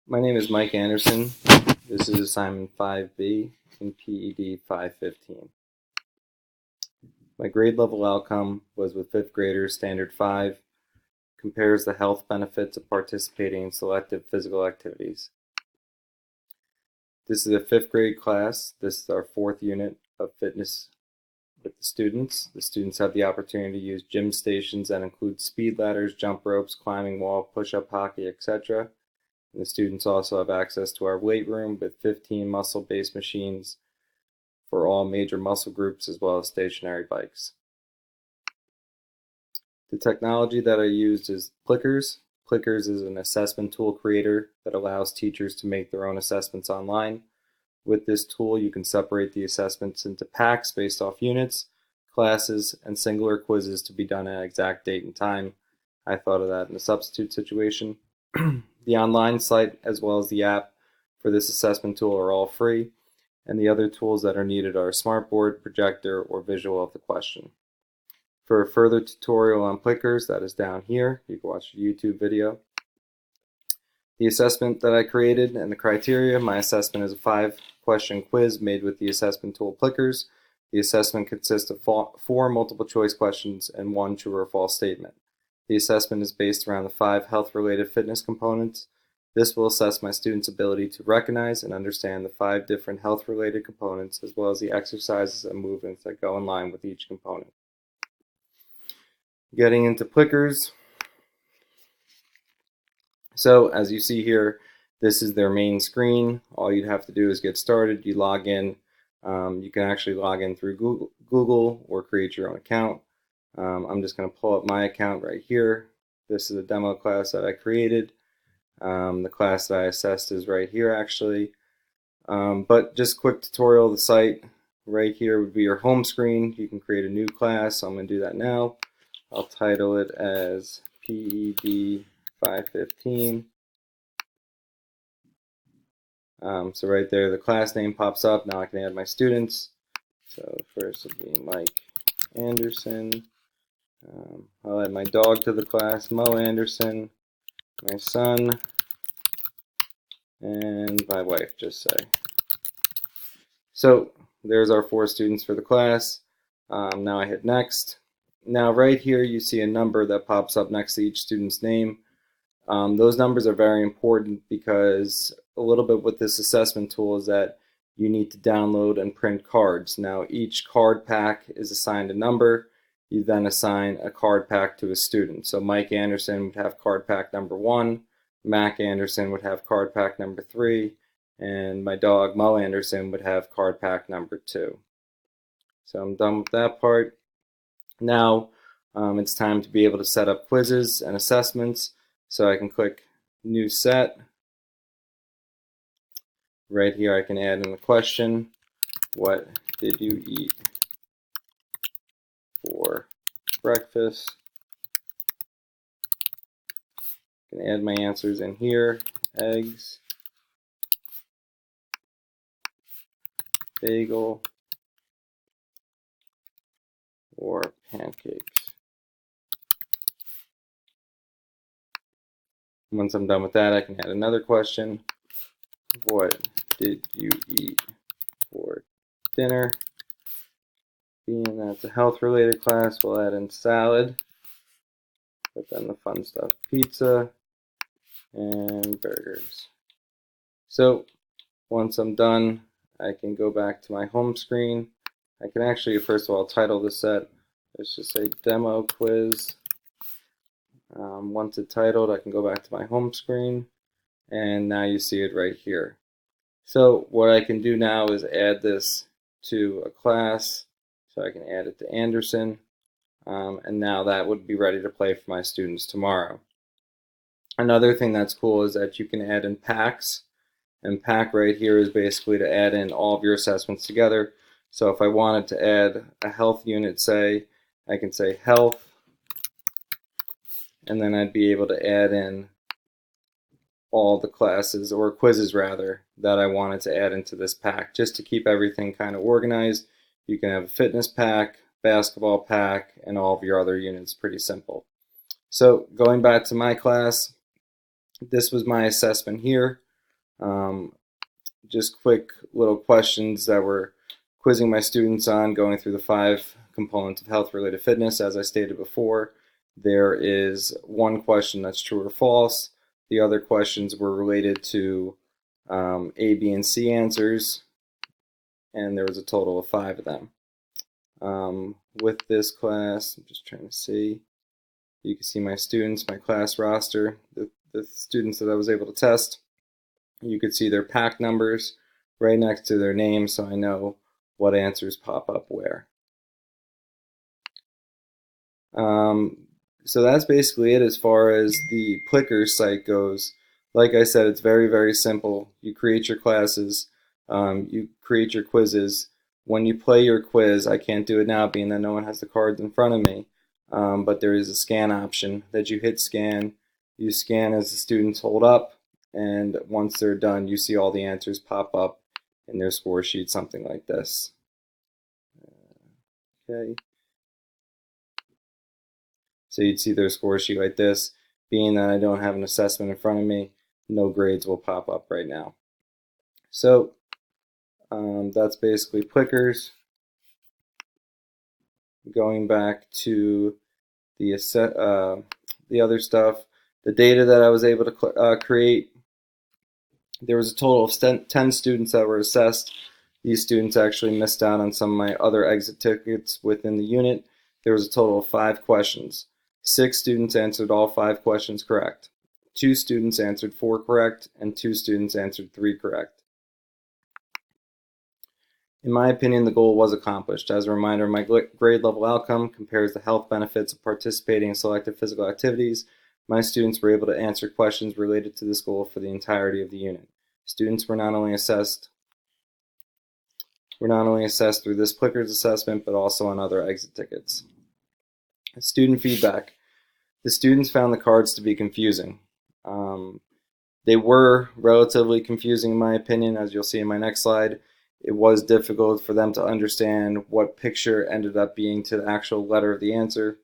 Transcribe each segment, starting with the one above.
My name is Mike Anderson. This is Assignment 5B in PED 515. My grade level outcome was with 5th graders, Standard 5, compares the health benefits of participating in selective physical activities. This is a 5th grade class. This is our 4th unit of fitness with the students. The students have the opportunity to use gym stations that include speed ladders, jump ropes, climbing wall, push-up hockey, etc. And the students also have access to our weight room with 15 muscle-based machines for all major muscle groups as well as stationary bikes. The technology that I used is Plickers. Plickers is an assessment tool creator that allows teachers to make their own assessments online. With this tool, you can separate the assessments into packs based off units, classes, and singular quizzes to be done at an exact date and time. I thought of that in a substitute situation. The online site as well as the app for this assessment tool are all free, and the other tools that are needed are a smartboard, projector, or visual of the question. For a further tutorial on Plickers, that is down here. You can watch a YouTube video. The assessment that I created and the criteria, my assessment is a 5-question quiz made with the assessment tool Plickers. The assessment consists of 4 multiple choice questions and 1 true or false statement. The assessment is based around the 5 health-related fitness components. This will assess my students' ability to recognize and understand the 5 different health-related components as well as the exercises and movements that go in line with each component. Getting into Plickers. So as you see here, this is their main screen. All you'd have to do is get started. You log in. You can actually log in through Google or create your own account. I'm just going to pull up my account right here. This is a demo class that I created. The class that I assessed is right here actually. But just quick tutorial of the site. Right here would be your home screen. You can create a new class. So I'm going to do that now. I'll title it as PED 515. So right there the class name pops up. Now I can add my students. So first would be Mike Anderson. I'll add my dog to the class, Mo Anderson, my son, and my wife, just say. So there's our 4 students for the class. Now I hit next. Now right here you see a number that pops up next to each student's name. Those numbers are very important because a little bit with this assessment tool is that you need to download and print cards. Now each card pack is assigned a number. You then assign a card pack to a student. So Mike Anderson would have card pack number 1, Mac Anderson would have card pack number 3, and my dog Mo Anderson would have card pack number 2. So I'm done with that part. Now it's time to be able to set up quizzes and assessments. So I can click New Set. Right here I can add in the question, what did you eat for breakfast? I can add my answers in here, eggs, bagel, or pancakes. Once I'm done with that, I can add another question. What did you eat for dinner? Being that's a health-related class, we'll add in salad, but then the fun stuff, pizza and burgers. So once I'm done, I can go back to my home screen. I can actually, first of all, title the set. Let's just say demo quiz. Once it's titled, I can go back to my home screen, and now you see it right here. So what I can do now is add this to a class. So I can add it to Anderson, and now that would be ready to play for my students tomorrow. Another thing that's cool is that you can add in packs, and pack right here is basically to add in all of your assessments together. So if I wanted to add a health unit, say, I can say health, and then I'd be able to add in all the classes, or quizzes rather, that I wanted to add into this pack, just to keep everything kind of organized. You can have a fitness pack, basketball pack, and all of your other units. Pretty simple. So going back to my class, this was my assessment here. Just quick little questions that we're quizzing my students on, going through the 5 components of health-related fitness. As I stated before, there is one question that's true or false. The other questions were related to A, B, and C answers, and there was a total of 5 of them. With this class, I'm just trying to see. You can see my students, my class roster, the students that I was able to test. You could see their pack numbers right next to their names, so I know what answers pop up where. So that's basically it as far as the Plickr site goes. Like I said, it's very, very simple. You create your classes, you create your quizzes. When you play your quiz, I can't do it now being that no one has the cards in front of me, but there is a scan option that you hit scan. You scan as the students hold up, and once they're done, you see all the answers pop up in their score sheet, something like this. Okay. So you'd see their score sheet like this. Being that I don't have an assessment in front of me, no grades will pop up right now. So that's basically Plickers. Going back to the other stuff, the data that I was able to create, there was a total of 10 students that were assessed. These students actually missed out on some of my other exit tickets within the unit. There was a total of 5 questions. 6 students answered all 5 questions correct. 2 students answered 4 correct, and 2 students answered 3 correct. In my opinion, the goal was accomplished. As a reminder, my grade level outcome compares the health benefits of participating in selective physical activities. My students were able to answer questions related to this goal for the entirety of the unit. Students were not only assessed through this Plickers assessment, but also on other exit tickets. Student feedback. The students found the cards to be confusing. They were relatively confusing in my opinion, as you'll see in my next slide. It was difficult for them to understand what picture ended up being to the actual letter of the answer.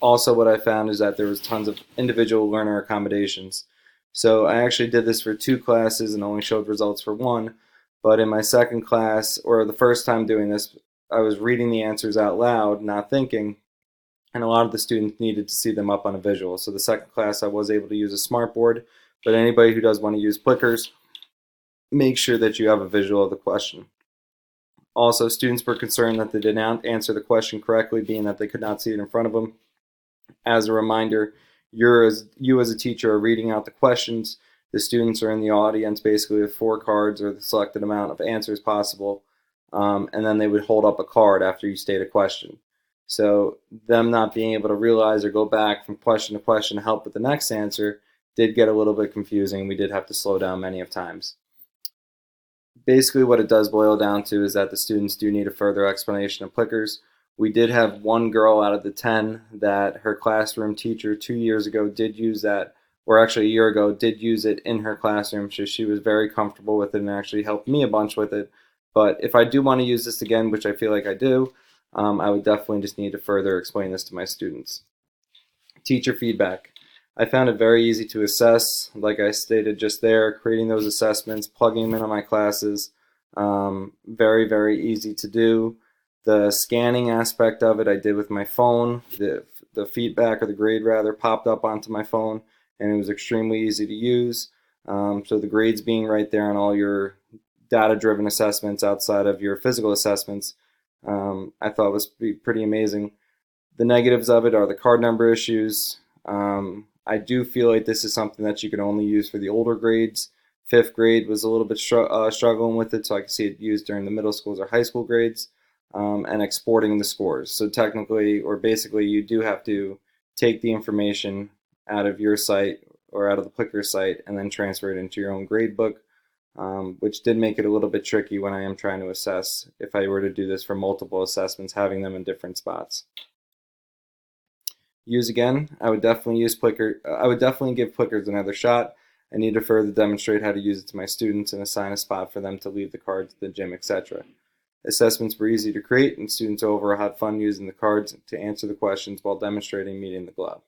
Also, what I found is that there was tons of individual learner accommodations. So I actually did this for 2 classes and only showed results for 1. But in my second class, or the first time doing this, I was reading the answers out loud, not thinking, and a lot of the students needed to see them up on a visual. So the second class, I was able to use a smartboard, but anybody who does want to use Plickers, make sure that you have a visual of the question. Also, students were concerned that they did not answer the question correctly, being that they could not see it in front of them. As a reminder, you as a teacher are reading out the questions. The students are in the audience basically with 4 cards or the selected amount of answers possible, and then they would hold up a card after you state a question. So them not being able to realize or go back from question to question to help with the next answer did get a little bit confusing. We did have to slow down many of times. Basically what it does boil down to is that the students do need a further explanation of Plickers. We did have 1 girl out of the 10 that her classroom teacher 2 years ago did use that, or actually a year ago, did use it in her classroom. So she was very comfortable with it and actually helped me a bunch with it. But if I do want to use this again, which I feel like I do, I would definitely just need to further explain this to my students. Teacher feedback. I found it very easy to assess, like I stated just there, creating those assessments, plugging them into my classes, very, very easy to do. The scanning aspect of it I did with my phone. The feedback, or the grade rather, popped up onto my phone, and it was extremely easy to use. So the grades being right there on all your data-driven assessments outside of your physical assessments, I thought was pretty amazing. The negatives of it are the card number issues. I do feel like this is something that you can only use for the older grades. 5th grade was a little bit struggling with it, so I can see it used during the middle schools or high school grades, and exporting the scores. So technically, or basically, you do have to take the information out of your site or out of the Plickr site and then transfer it into your own grade book, which did make it a little bit tricky when I am trying to assess if I were to do this for multiple assessments, having them in different spots. Use again, I would definitely use Plickr. I would definitely give Plickers another shot. I need to further demonstrate how to use it to my students and assign a spot for them to leave the card to the gym, etc. Assessments were easy to create, and students overall had fun using the cards to answer the questions while demonstrating meeting the glove.